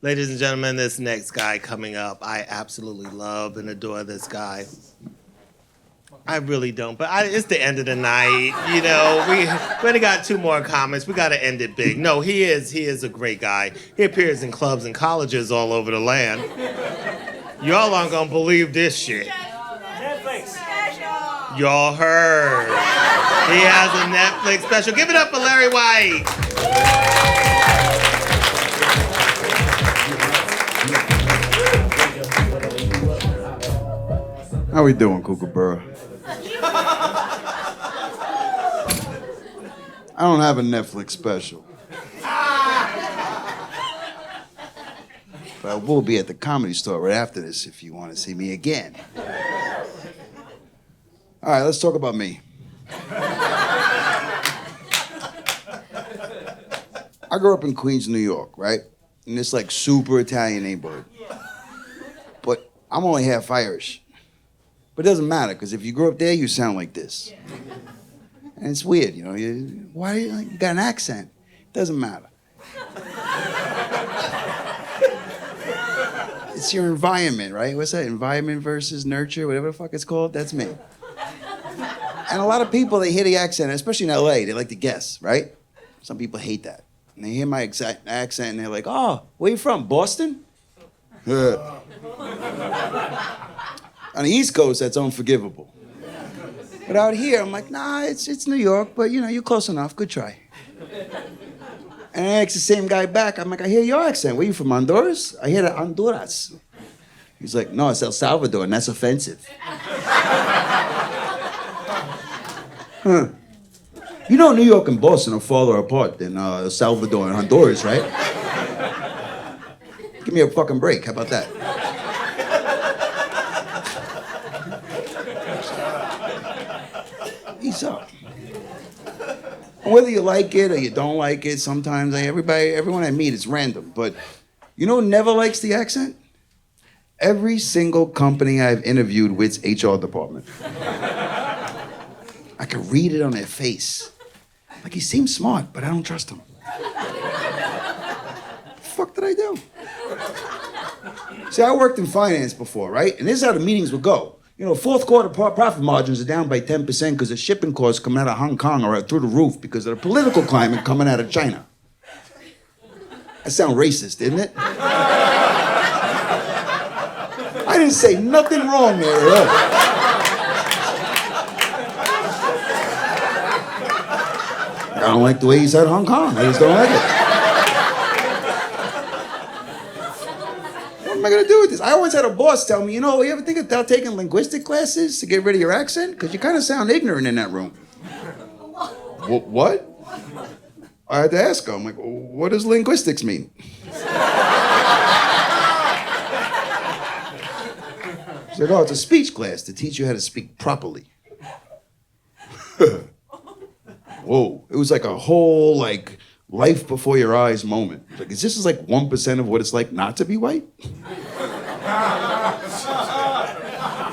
Ladies and gentlemen, this next guy coming up, I absolutely love and adore this guy. I really don't, but it's the end of the night. You know, we only got two more comments. We got to end it big. No, he is a great guy. He appears in clubs and colleges all over the land. Y'all aren't gonna believe this shit. Netflix. Y'all heard. He has a Netflix special. Give it up for Larry White. How we doing, Kookaburra? I don't have a Netflix special. But I will be at the Comedy Store right after this if you want to see me again. All right, let's talk about me. I grew up in Queens, New York, right? In this like super Italian neighborhood. But I'm only half Irish. But it doesn't matter, because if you grew up there, you sound like this. And it's weird, you know. Why you got an accent? It doesn't matter. It's your environment, right? What's that? Environment versus nurture, whatever the fuck it's called. That's me. And a lot of people, they hear the accent, especially in LA, they like to guess, right? Some people hate that. And they hear my exact accent and they're like, oh, where you from? Boston? On the East Coast, that's unforgivable. But out here, I'm like, nah, it's New York, but you know, you're close enough. Good try. And I asked the same guy back. I'm like, I hear your accent. Where you from, Honduras? I hear that Honduras. He's like, no, it's El Salvador, and that's offensive. Huh. You know New York and Boston are farther apart than El Salvador and Honduras, right? Give me a fucking break. How about that? Ease up. Whether you like it or you don't like it, sometimes everyone I meet is random. But you know who never likes the accent? Every single company I've interviewed with's HR department. I can read it on their face. Like, he seems smart, but I don't trust him. What the fuck did I do? See, I worked in finance before, right? And this is how the meetings would go. You know, fourth quarter profit margins are down by 10% because the shipping costs coming out of Hong Kong are through the roof because of the political climate coming out of China. That sounds racist, didn't it? I didn't say nothing wrong there at all. I don't like the way he said Hong Kong. I just don't like it. What am I gonna do with this? I always had a boss tell me, you know, you ever think about taking linguistic classes to get rid of your accent? Because you kind of sound ignorant in that room. What? I had to ask her. I'm like, what does linguistics mean? She said, oh, it's a speech class to teach you how to speak properly. Whoa. It was like a whole, like, life before your eyes moment. Like, is this like 1% of what it's like not to be white?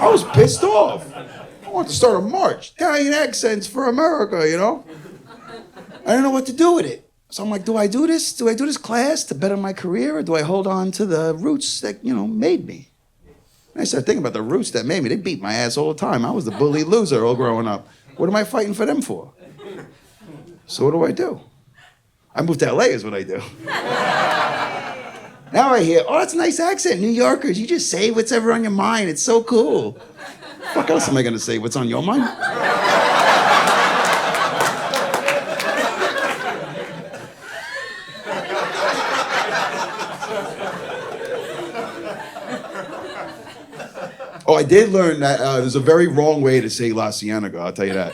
I was pissed off. I wanted to start a march. Italian accents for America, you know? I didn't know what to do with it. So I'm like, do I do this? Do I do this class to better my career, or do I hold on to the roots that, you know, made me? And I started thinking about the roots that made me. They beat my ass all the time. I was the bully loser all growing up. What am I fighting for them for? So what do? I moved to LA is what I do. Now I hear, oh, that's a nice accent, New Yorkers. You just say what's ever on your mind. It's so cool. Fuck else am I gonna say? What's on your mind? Oh, I did learn that there's a very wrong way to say La Cienega, I'll tell you that.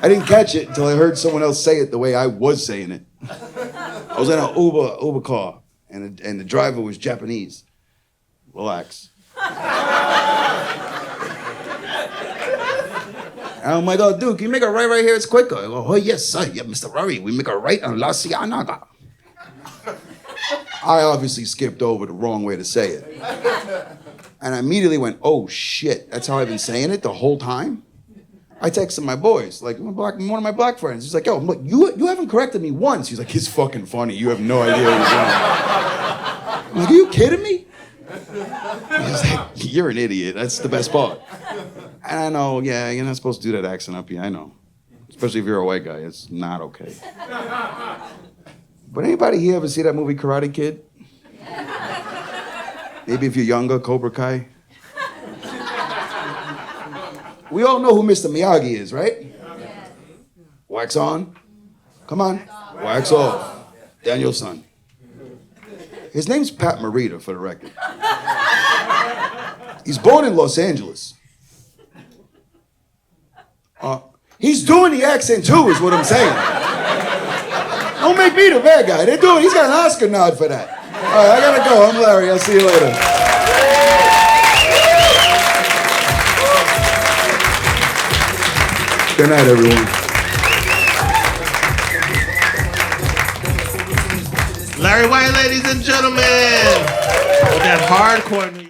I didn't catch it until I heard someone else say it the way I was saying it. I was in an Uber car, and the driver was Japanese. Relax. And I'm like, oh, dude, can you make a right here? It's quicker. I go, oh, yes, sir. Yeah, Mr. Rory, we make a right on La Cienega. I obviously skipped over the wrong way to say it. And I immediately went, oh, shit. That's how I've been saying it the whole time? I texted my boys, like one of my black friends. He's like, yo, look, you haven't corrected me once. He's like, it's fucking funny. You have no idea what you're saying. I'm like, are you kidding me? He's like, you're an idiot. That's the best part. And I know, yeah, you're not supposed to do that accent up here. I know. Especially if you're a white guy. It's not okay. But anybody here ever see that movie Karate Kid? Maybe if you're younger, Cobra Kai. We all know who Mr. Miyagi is, right? Wax on. Come on. Wax off. Daniel's son. His name's Pat Morita, for the record. He's born in Los Angeles. He's doing the accent too, is what I'm saying. Don't make me the bad guy. He's got an Oscar nod for that. All right, I gotta go. I'm Larry. I'll see you later. Good night, everyone. Larry White, ladies and gentlemen, with that hardcore.